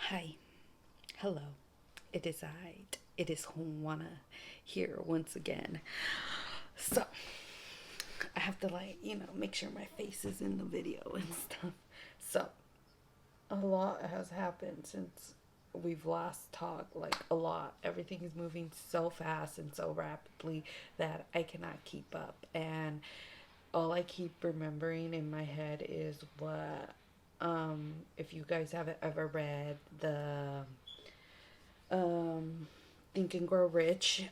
Hi, hello. It is I. It is Juana here once again. So, I have to make sure my face is in the video and stuff. So, a lot has happened since we've last talked. Like, a lot. Everything is moving so fast and so rapidly that I cannot keep up. And all I keep remembering in my head is if you guys haven't ever read the um, Think and Grow Rich,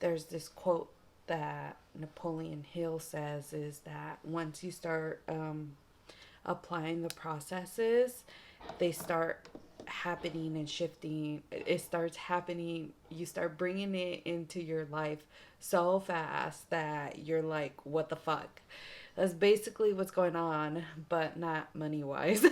there's this quote that Napoleon Hill says is that once you start applying the processes, they start happening and shifting. It starts happening. You start bringing it into your life so fast that you're like, what the fuck? That's basically what's going on, but not money wise.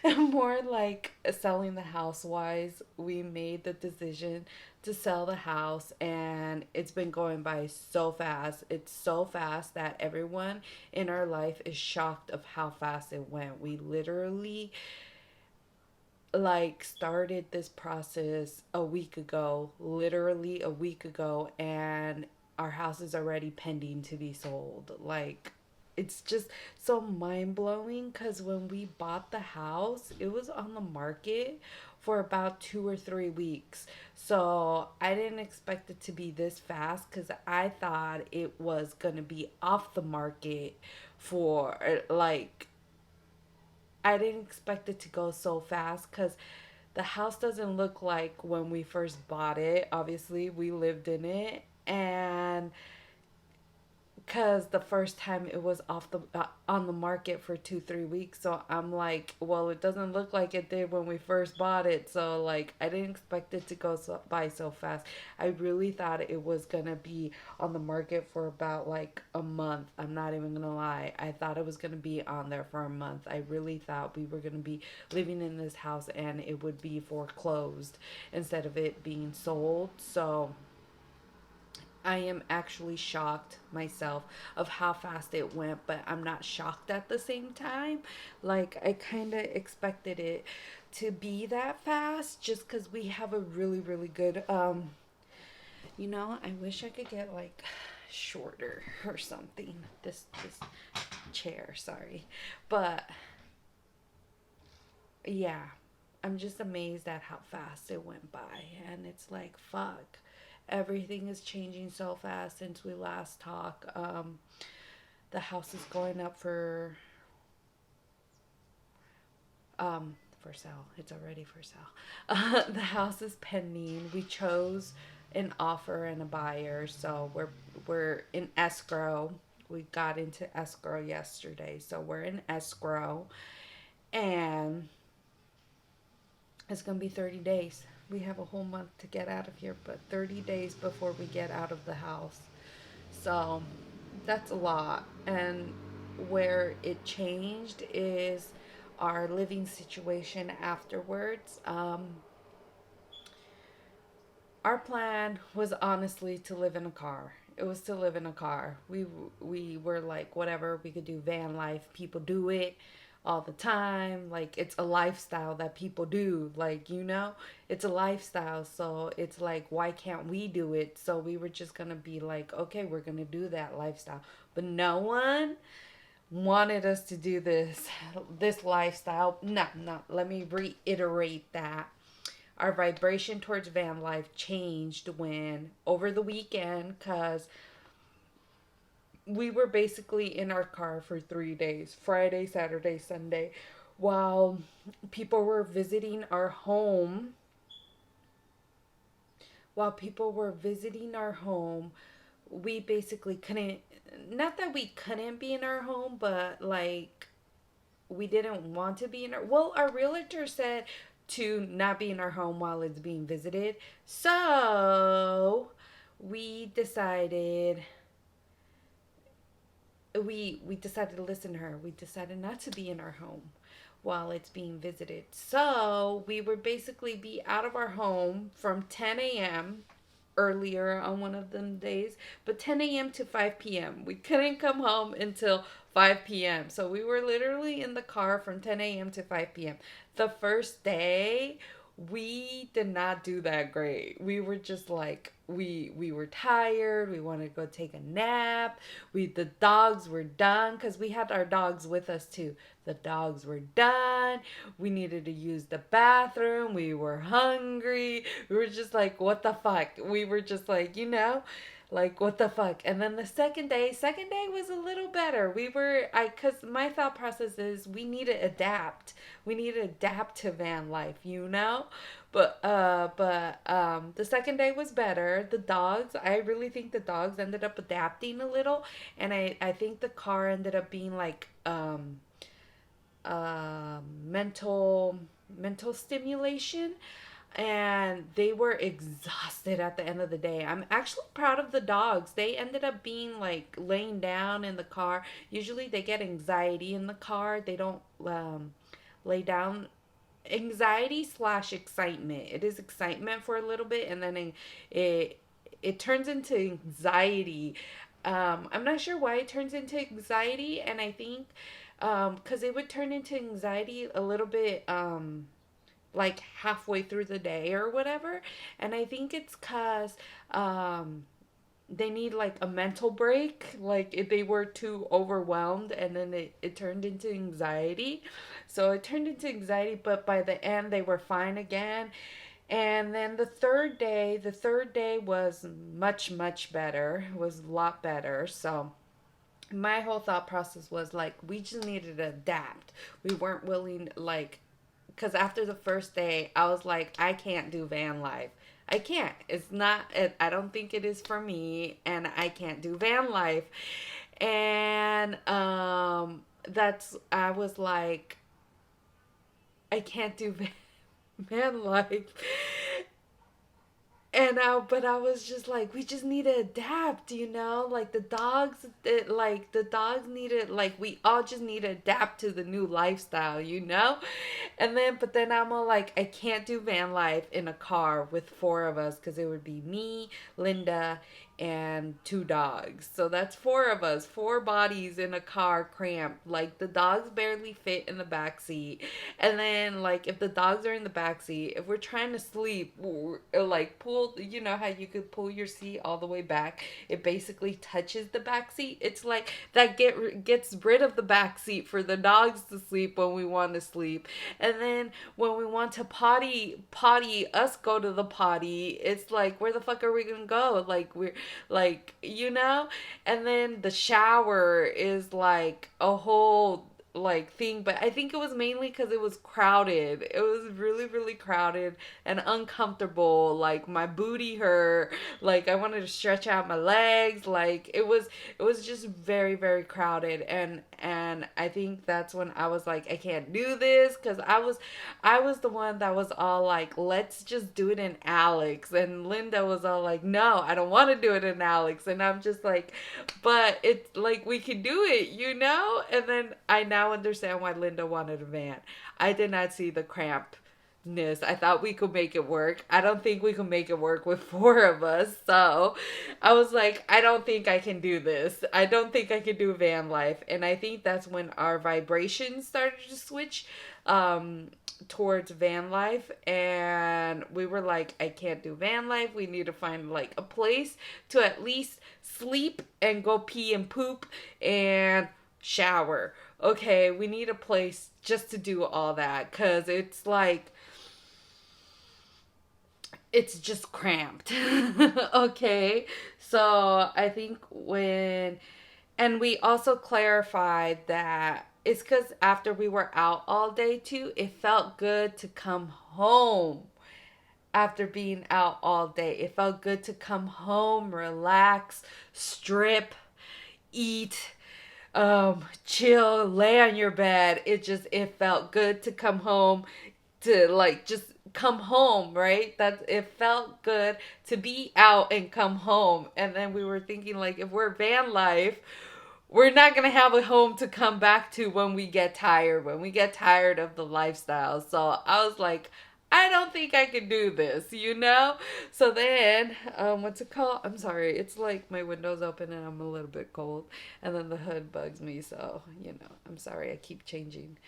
More like selling the house wise. We made the decision to sell the house, and it's been going by so fast. It's so fast that everyone in our life is shocked of how fast it went. We literally started this process a week ago, literally a week ago, and our house is already pending to be sold. It's just so mind blowing because when we bought the house, it was on the market for about 2 or 3 weeks. So I didn't expect it to be this fast because I thought it was going to be off the market for I didn't expect it to go so fast because the house doesn't look like when we first bought it. Obviously, we lived in it, and because the first time it was off the on the market for 2 3 weeks, so I'm like, well, it doesn't look like it did when we first bought it. So I didn't expect it to go by so fast. I really thought it was gonna be on the market for about like a month. I'm not even gonna lie, I thought it was gonna be on there for a month. I really thought we were gonna be living in this house and it would be foreclosed instead of it being sold. So I am actually shocked myself of how fast it went, but I'm not shocked at the same time. I kind of expected it to be that fast just cuz we have a really really good I wish I could get shorter or something. This chair, sorry. But yeah, I'm just amazed at how fast it went by. And it's like, fuck. Everything is changing so fast since we last talked. The house is going up for sale. It's already for sale. The house is pending. We chose an offer and a buyer, so we're in escrow. We got into escrow yesterday, so we're in escrow, and it's gonna be 30 days. We have a whole month to get out of here, but 30 days before we get out of the house. So that's a lot. And where it changed is our living situation afterwards. Our plan was honestly to live in a car. It was to live in a car. We were like, whatever, we could do van life. People do it all the time. Like, it's a lifestyle that people do. It's a lifestyle. So it's like, why can't we do it? So we were just gonna be like, okay, we're gonna do that lifestyle. But no one wanted us to do this lifestyle. No, no. Let me reiterate that our vibration towards van life changed when over the weekend, because we were basically in our car for 3 days, Friday, Saturday, Sunday, while people were visiting our home. While people were visiting our home, we basically couldn't, not that we couldn't be in our home, but we didn't want to be in our, well, our realtor said to not be in our home while it's being visited. So we decided we decided to listen to her. We decided not to be in our home while it's being visited. So we would basically be out of our home from 10 a.m. earlier on one of them days, but 10 a.m. to 5 p.m. We couldn't come home until 5 p.m. So we were literally in the car from 10 a.m. to 5 p.m. The first day, we did not do that great. We were just like we were tired. We wanted to go take a nap. The dogs were done cuz we had our dogs with us too. The dogs were done. We needed to use the bathroom. We were hungry. We were just like what the fuck. We were just like, like what the fuck. And then the second day was a little better. Cuz my thought process is we need to adapt. We need to adapt to van life. But the second day was better. The dogs, I really think the dogs ended up adapting a little, and I think the car ended up being like mental stimulation, and they were exhausted at the end of the day. I'm actually proud of the dogs. They ended up being like laying down in the car. Usually they get anxiety in the car. They don't lay down. Anxiety slash excitement. It is excitement for a little bit, and then it turns into anxiety. I'm not sure why it turns into anxiety, and I think because it would turn into anxiety a little bit like halfway through the day or whatever, and I think it's because they need like a mental break, like if they were too overwhelmed, and then it turned into anxiety. So it turned into anxiety, but by the end they were fine again. And then the third day was much better. It was a lot better. So my whole thought process was like we just needed to adapt. We weren't willing, like, because after the first day I was like, I can't do van life. I can't. It's not, I don't think it is for me, and I can't do van life. And I was like, I can't do van life. But I was just like, we just need to adapt. Like the dogs needed, like, we all just need to adapt to the new lifestyle. But then I'm all like, I can't do van life in a car with four of us because it would be me, Linda, and two dogs. So that's four of us, four bodies in a car cramped. Like the dogs barely fit in the back seat. And then like if the dogs are in the back seat, if we're trying to sleep, like pull, you know how you could pull your seat all the way back, it basically touches the back seat. It's like that gets rid of the back seat for the dogs to sleep when we want to sleep. And then when we want to potty us go to the potty, it's like, where the fuck are we gonna go? Like we're like, and then the shower is like a whole like thing. But I think it was mainly because it was crowded. It was really really crowded and uncomfortable. Like my booty hurt, like I wanted to stretch out my legs. Like it was just very very crowded. And I think that's when I was like, I can't do this, because I was the one that was all like, let's just do it in Alex. And Linda was all like, no, I don't want to do it in Alex. And I'm just like, but it's like, we can do it. And then I now understand why Linda wanted a van. I did not see the crampness. I thought we could make it work. I don't think we could make it work with four of us. So I was like, I don't think I can do this. I don't think I can do van life. And I think that's when our vibrations started to switch towards van life. And we were like, I can't do van life. We need to find like a place to at least sleep and go pee and poop and shower. Okay, we need a place just to do all that, because it's like, it's just cramped. Okay, so I think and we also clarified that it's because after we were out all day too, it felt good to come home. After being out all day, it felt good to come home, relax, strip, eat, chill, lay on your bed. It felt good to come home, to like just come home, right? That it felt good to be out and come home. And then we were thinking, like, if we're van life, we're not gonna have a home to come back to when we get tired of the lifestyle. So I was like, I don't think I can do this, you know? So then, what's it called? I'm sorry. It's like my window's open and I'm a little bit cold. And then the hood bugs me. So, I'm sorry. I keep changing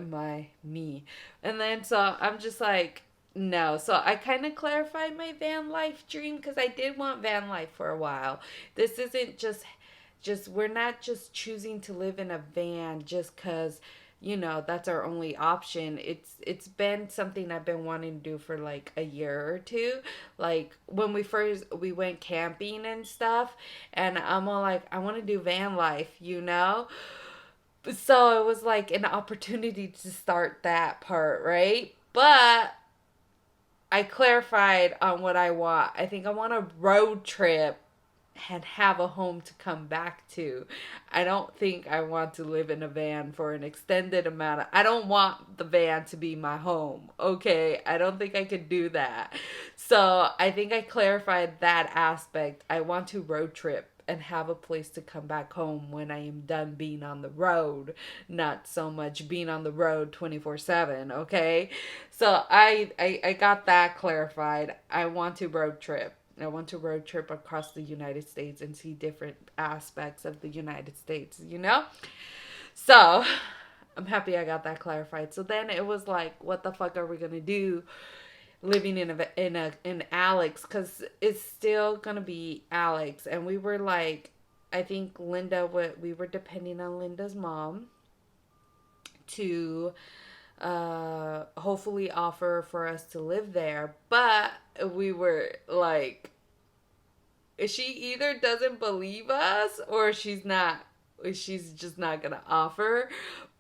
my me. And then, so I'm just like, no. So I kind of clarified my van life dream because I did want van life for a while. This isn't just we're not just choosing to live in a van just because that's our only option. It's been something I've been wanting to do for like a year or two. Like when we went camping and stuff, and I'm all like, I want to do van life. So it was like an opportunity to start that part, right? But I clarified on what I want. I think I want a road trip and have a home to come back to. I don't think I want to live in a van for an extended amount of, I don't want the van to be my home. Okay? I don't think I could do that. So, I think I clarified that aspect. I want to road trip and have a place to come back home when I am done being on the road, not so much being on the road 24/7, okay? So I got that clarified. I want to road trip. I want to road trip across the United States and see different aspects of the United States. So I'm happy I got that clarified. So then it was like, what the fuck are we gonna do living in Alex? Because it's still gonna be Alex, and we were like, I think we were depending on Linda's mom to hopefully offer for us to live there, but we were like, she either doesn't believe us or she's just not gonna offer.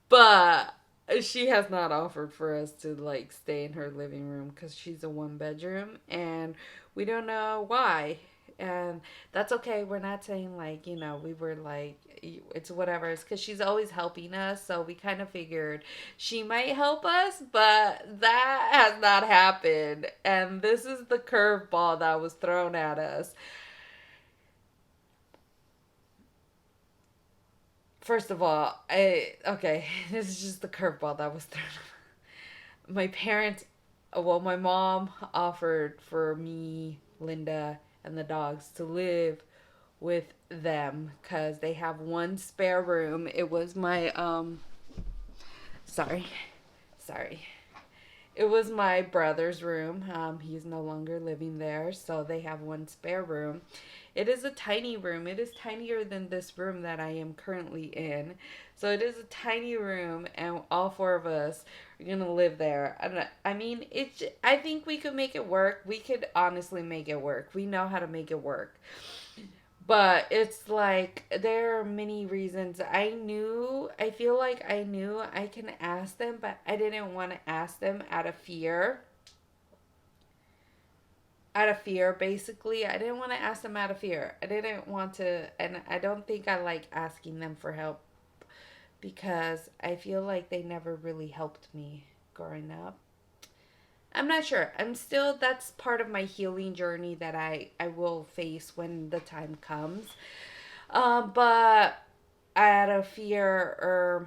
But she has not offered for us to like stay in her living room because she's a one bedroom and we don't know why. And that's okay. We're not saying like, we were like, it's whatever. It's because she's always helping us. So we kind of figured she might help us, but that has not happened. And this is the curveball that was thrown at us. First of all, okay, this is just the curveball that was thrown. My parents, well, my mom offered for me, Linda, and the dogs to live with them because they have one spare room. It was my sorry, sorry. It was my brother's room. He's no longer living there, so they have one spare room. It is a tiny room. It is tinier than this room that I am currently in. So it is a tiny room, and all four of us are gonna live there. I mean, I think we could make it work. We could honestly make it work. We know how to make it work. But it's like there are many reasons. I feel like I knew I can ask them, but I didn't want to ask them out of fear. Out of fear, basically. I didn't want to ask them out of fear. I didn't want to, and I don't think I like asking them for help because I feel like they never really helped me growing up. I'm not sure. That's part of my healing journey that I will face when the time comes. But out of fear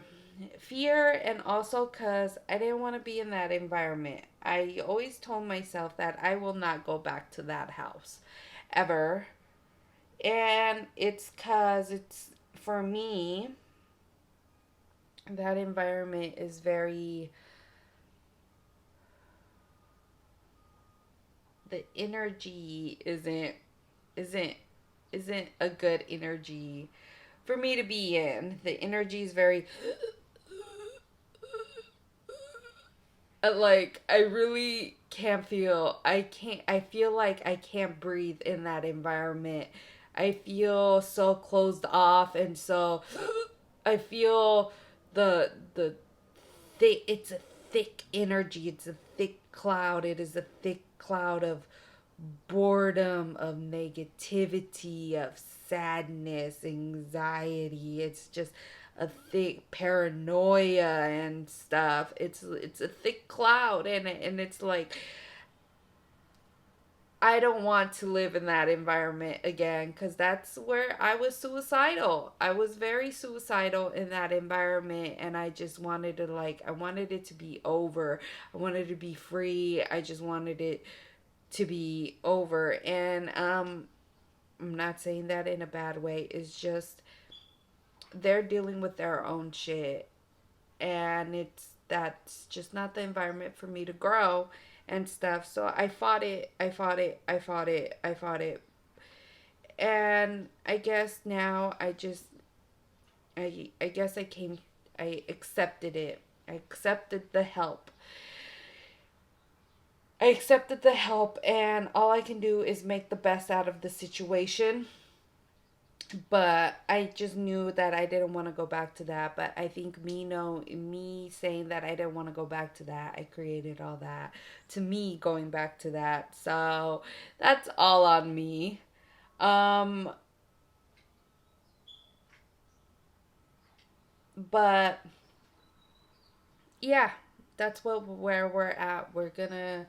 and also because I didn't want to be in that environment. I always told myself that I will not go back to that house ever. And it's because for me, that environment is very, the energy isn't isn't a good energy for me to be in. The energy is very like I really can't feel. I feel like I can't breathe in that environment. I feel so closed off and so I feel the it's a thick energy. It's a thick cloud. It is a thick cloud of boredom, of negativity, of sadness, anxiety. It's just a thick paranoia and stuff. It's a thick cloud and it's like I don't want to live in that environment again because that's where I was suicidal. I was very suicidal in that environment, and I just wanted to, like, I wanted it to be over. I wanted to be free. I just wanted it to be over. And I'm not saying that in a bad way. It's just they're dealing with their own shit, and that's just not the environment for me to grow and stuff. So I fought it. I fought it. I fought it. I fought it. And I guess now I guess I accepted it. I accepted the help. I accepted the help, and all I can do is make the best out of the situation. But I just knew that I didn't want to go back to that. But I think me saying that I didn't want to go back to that, I created all that to me going back to that. So that's all on me. Um, but yeah, that's what where we're at. We're gonna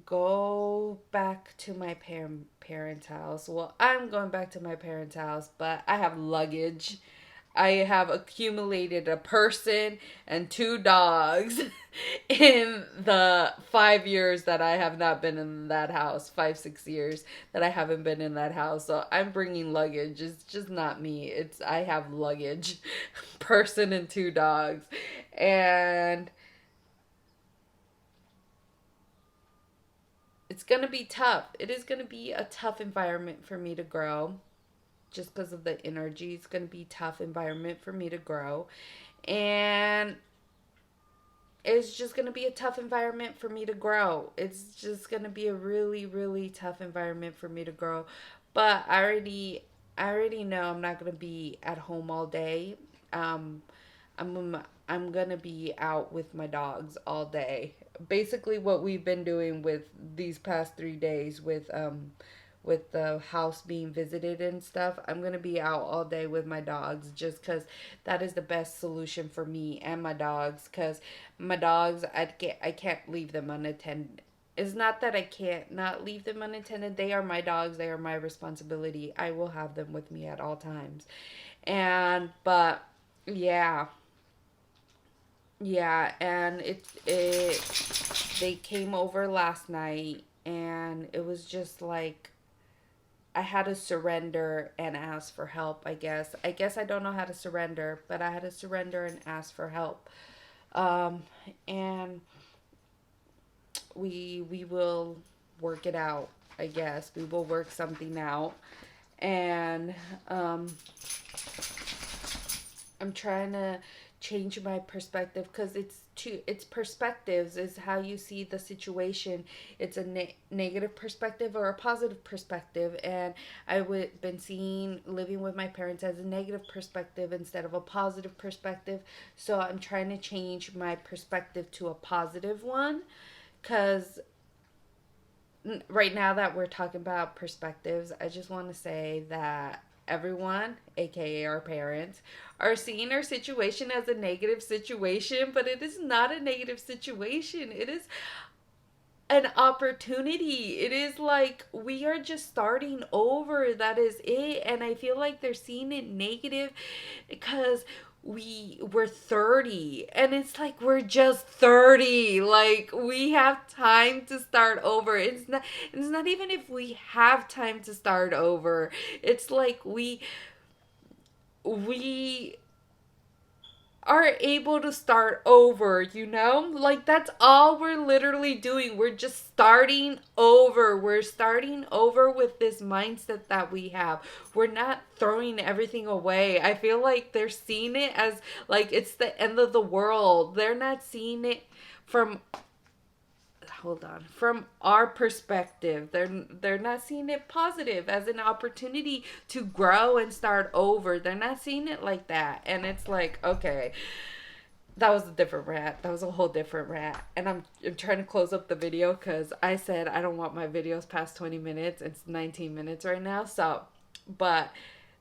go back to my parents' house. Well, I'm going back to my parents' house, but I have luggage. I have accumulated a person and two dogs in the 5 years that I have not been in that house. 5, 6 years that I haven't been in that house. So I'm bringing luggage. It's just not me. It's I have luggage, person and two dogs, and it's gonna be tough. It is gonna be a tough environment for me to grow, just because of the energy. It's gonna be a tough environment for me to grow, and it's just going to be a tough environment for me to grow. It's just going to be a really, really tough environment for me to grow. But I already know I'm not going to be at home all day. Um, I'm going to be out with my dogs all day. Basically what we've been doing with these past 3 days with the house being visited and stuff. I'm going to be out all day with my dogs just cuz that is the best solution for me and my dogs, cuz my dogs I can't leave them unattended. It's not that I can't not leave them unattended. They are my dogs. They are my responsibility. I will have them with me at all times. And but yeah, yeah, and it they came over last night, and it was just like I had to surrender and ask for help, I guess. I guess I don't know how to surrender, but I had to surrender and ask for help. Um, and we will work it out, I guess. We will work something out. And I'm trying to change my perspective because it's perspectives is how you see the situation. It's a negative perspective or a positive perspective, and I would been seeing living with my parents as a negative perspective instead of a positive perspective. So I'm trying to change my perspective to a positive one, because right now that we're talking about perspectives, I just want to say that everyone, aka our parents, are seeing our situation as a negative situation, but it is not a negative situation. It is an opportunity. It is like we are just starting over. That is it. And I feel like they're seeing it negative because we're 30, and it's like we're just 30. Like we have time to start over. It's not even if we have time to start over. It's like we are able to start over, you know? Like that's all we're literally doing. We're just starting over. We're starting over with this mindset that we have. We're not throwing everything away. I feel like they're seeing it as like it's the end of the world. They're not seeing it from hold on, from our perspective. They're not seeing it positive as an opportunity to grow and start over. They're not seeing it like that. And it's like, okay, that was a different rant. That was a whole different rant. And I'm trying to close up the video because I said I don't want my videos past 20 minutes. It's 19 minutes right now. So, but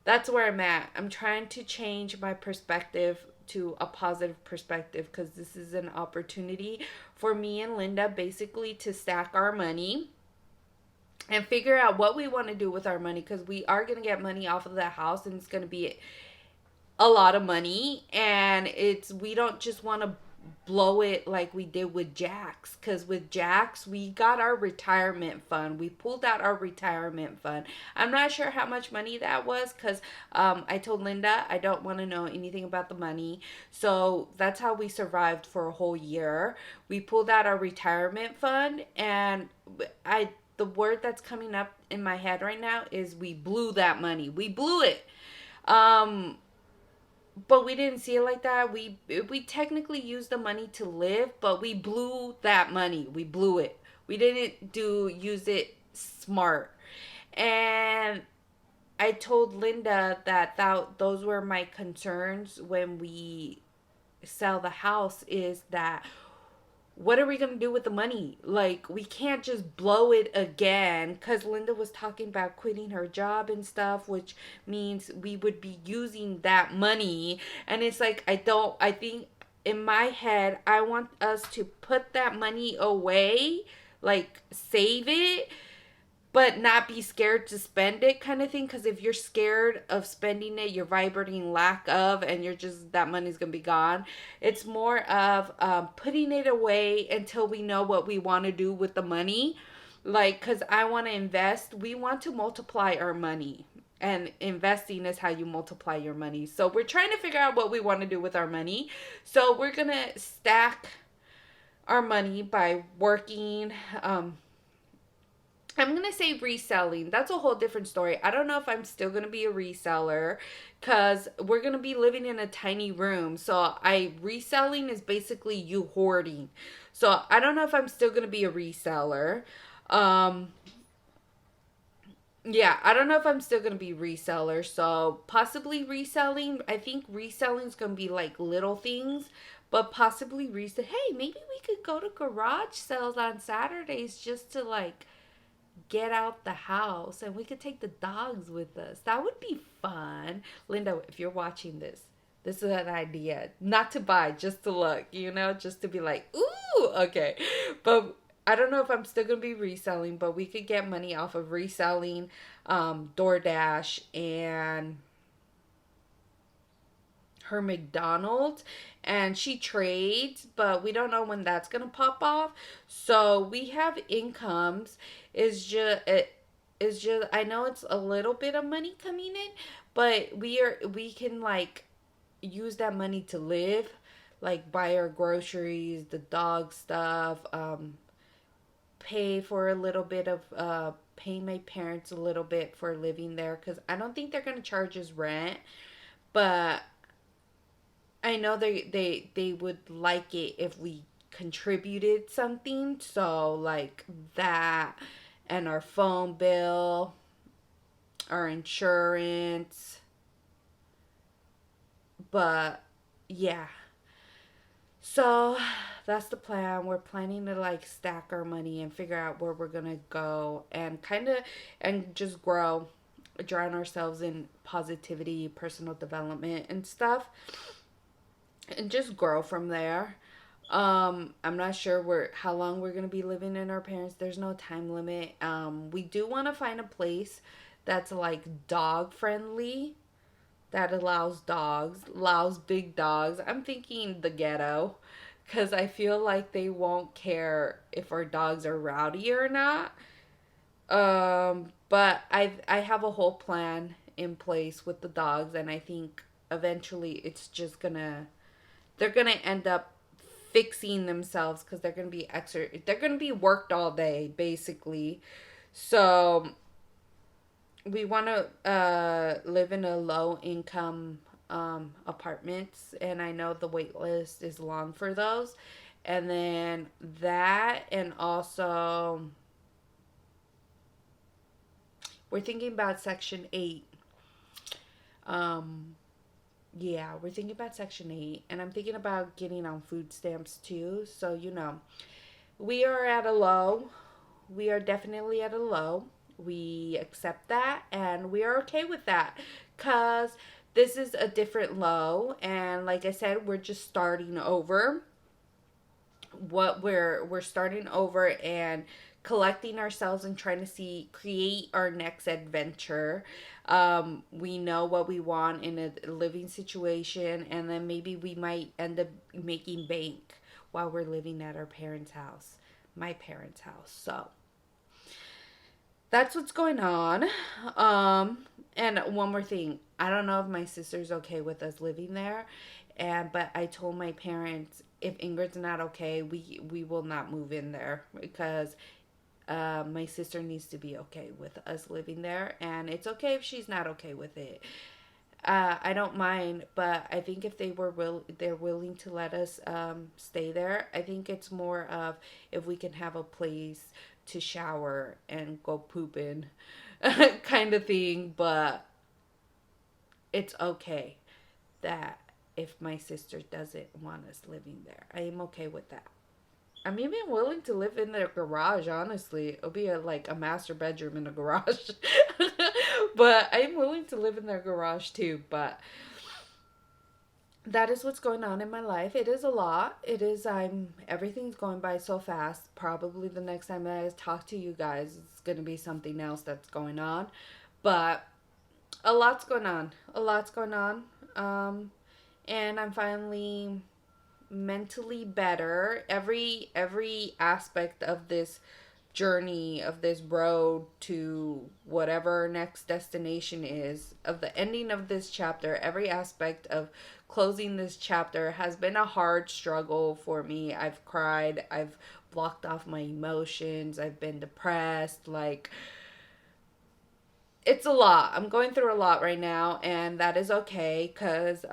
that's where I'm at. I'm trying to change my perspective to a positive perspective because this is an opportunity for me and Linda basically to stack our money and figure out what we want to do with our money, because we are going to get money off of that house, and it's going to be a lot of money. And it's, we don't just want to blow it like we did with Jax, because with Jax we got our retirement fund, we pulled out our retirement fund. I'm not sure how much money that was, because I told Linda I don't want to know anything about the money. So that's how we survived for a whole year. We pulled out our retirement fund, and I the word that's coming up in my head right now is we blew that money. We blew it. um but we didn't see it like that. We technically used the money to live, but we blew that money. We blew it. We didn't do use it smart. And I told Linda that those were my concerns when we sell the house, is that what are we going to do with the money? Like, we can't just blow it again, because Linda was talking about quitting her job and stuff, which means we would be using that money. And it's like, I think in my head, I want us to put that money away, like save it, but not be scared to spend it, kind of thing. Because if you're scared of spending it, you're vibrating lack of, and you're just, that money's gonna be gone. It's more of putting it away until we know what we want to do with the money. Like, because I want to invest, we want to multiply our money, and investing is how you multiply your money. So we're trying to figure out what we want to do with our money. So we're gonna stack our money by working. I'm going to say reselling. That's a whole different story. I don't know if I'm still going to be a reseller, because we're going to be living in a tiny room. So reselling is basically you hoarding. So I don't know if I'm still going to be a reseller. Um yeah, I don't know if I'm still going to be reseller. So possibly reselling. I think reselling is going to be like little things, but possibly resell. Hey, maybe we could go to garage sales on Saturdays just to like get out the house, and we could take the dogs with us. That would be fun. Linda, if you're watching this, this is an idea. Not to buy, just to look, just to be like, ooh, okay. But I don't know if I'm still going to be reselling, but we could get money off of reselling, DoorDash, and her McDonald's. And she trades, but we don't know when that's gonna pop off. So we have incomes. Is just I know it's a little bit of money coming in, but we can like use that money to live, like buy our groceries, the dog stuff, pay for a little bit of pay my parents a little bit for living there, because I don't think they're gonna charge us rent. But I know they would like it if we contributed something. So like that, and our phone bill, our insurance. But yeah. So that's the plan. We're planning to like stack our money and figure out where we're going to go, and kind of, and just grow, drown ourselves in positivity, personal development and stuff, and just grow from there. I'm not sure how long we're gonna be living in our parents. There's no time limit. We do want to find a place that's like dog friendly, that allows big dogs. I'm thinking the ghetto, because I feel like they won't care if our dogs are rowdy or not. But I have a whole plan in place with the dogs, and I think eventually it's just gonna they're gonna end up fixing themselves, because they're gonna be worked all day basically. So we want to live in a low income apartments, and I know the wait list is long for those. And then that, and also we're thinking about Section 8. um yeah, we're thinking about Section 8, and I'm thinking about getting on food stamps too. So, we are at a low. We are definitely at a low. We accept that, and we are okay with that, because this is a different low. And like I said, we're just starting over. what we're starting over and collecting ourselves and trying to see create our next adventure. We know what we want in a living situation, and then maybe we might end up making bank while we're living at our parents' house, my parents' house. So that's what's going on. And one more thing, I don't know if my sister's okay with us living there, and but I told my parents if Ingrid's not okay, we will not move in there because my sister needs to be okay with us living there, and it's okay if she's not okay with it. I don't mind, but I think if they're willing to let us stay there. I think it's more of if we can have a place to shower and go poop in, kind of thing. But it's okay that if my sister doesn't want us living there, I am okay with that. I'm even willing to live in their garage, honestly. It'll be like a master bedroom in a garage. But I'm willing to live in their garage too. But that is what's going on in my life. It is a lot. Everything's going by so fast. Probably the next time I talk to you guys, it's going to be something else that's going on. But a lot's going on. A lot's going on. And I'm finally mentally better. Every aspect of this journey, of this road to whatever next destination is, of the ending of this chapter, every aspect of closing this chapter has been a hard struggle for me. I've cried, I've blocked off my emotions, I've been depressed, like it's a lot. I'm going through a lot right now, and that is okay cuz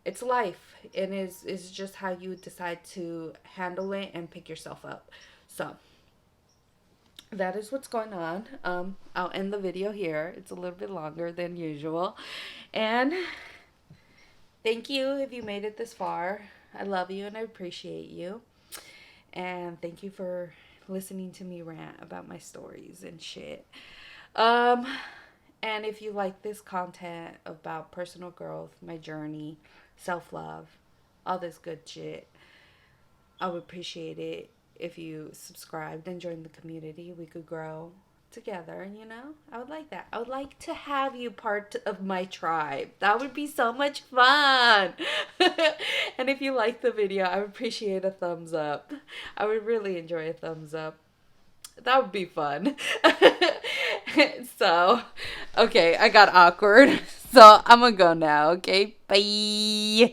it's life, and is just how you decide to handle it and pick yourself up. So, that is what's going on. I'll end the video here. It's a little bit longer than usual. And thank you if you made it this far. I love you and I appreciate you. And thank you for listening to me rant about my stories and shit. Um, and if you like this content about personal growth, my journey, self love, all this good shit, I would appreciate it if you subscribed and joined the community. We could grow together, you know? I would like that. I would like to have you part of my tribe. That would be so much fun. And if you like the video, I would appreciate a thumbs up. I would really enjoy a thumbs up. That would be fun. So, okay, I got awkward. So I'm gonna go now, okay? Bye.